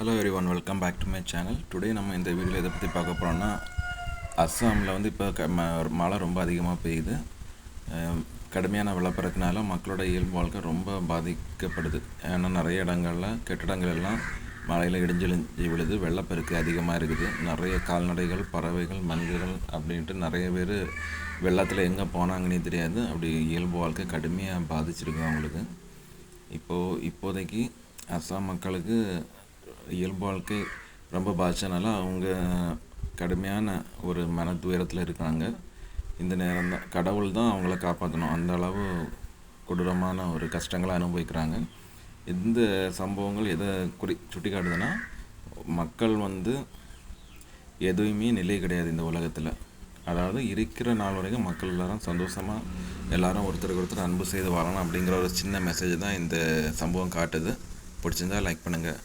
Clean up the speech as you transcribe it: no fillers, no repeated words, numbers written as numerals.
Hello everyone, welcome back to my channel. Today நம்ம இந்த வீடியோவில் எதை பற்றி பார்க்க போகிறோம்னா, அஸ்ஸாமில் வந்து இப்போ மழை ரொம்ப அதிகமாக பெய்யுது. கடுமையான வெள்ளப்பெருக்குனால மக்களோட இயல்பு வாழ்க்கை ரொம்ப பாதிக்கப்படுது. ஏன்னா நிறைய இடங்களில் கட்டிடங்கள் எல்லாம் மழையில் இடிஞ்சு விழுது. வெள்ளப்பெருக்கு அதிகமாக இருக்குது. நிறைய கால்நடைகள், பறவைகள், மனிதர்கள் அப்படின்ட்டு நிறைய பேர் வெள்ளத்தில் எங்கே போனாங்கன்னே தெரியாது. அப்படி இயல்பு வாழ்க்கை கடுமையாக பாதிச்சிருக்கு அவங்களுக்கு. இப்போதைக்கு அஸ்ஸாம் மக்களுக்கு இயல்பு வாழ்க்கை ரொம்ப பாதிச்சனால அவங்க கடுமையான ஒரு மன துயரத்தில் இருக்காங்க. இந்த நேரம் தான் கடவுள் தான் அவங்கள காப்பாற்றணும். அந்த அளவு கொடூரமான ஒரு கஷ்டங்களை அனுபவிக்கிறாங்க. இந்த சம்பவங்கள் எதை சுட்டி காட்டுதுன்னா, மக்கள் வந்து எதுவுமே நிலை கிடையாது இந்த உலகத்தில். அதாவது இருக்கிற நாள் வரைக்கும் மக்கள் எல்லாரும் சந்தோஷமாக எல்லாரும் ஒருத்தருக்கு ஒருத்தர் அன்பு செய்து வாழணும் அப்படிங்கிற ஒரு சின்ன மெசேஜ் தான் இந்த சம்பவம் காட்டுது. பிடிச்சிருந்தா லைக் பண்ணுங்கள்.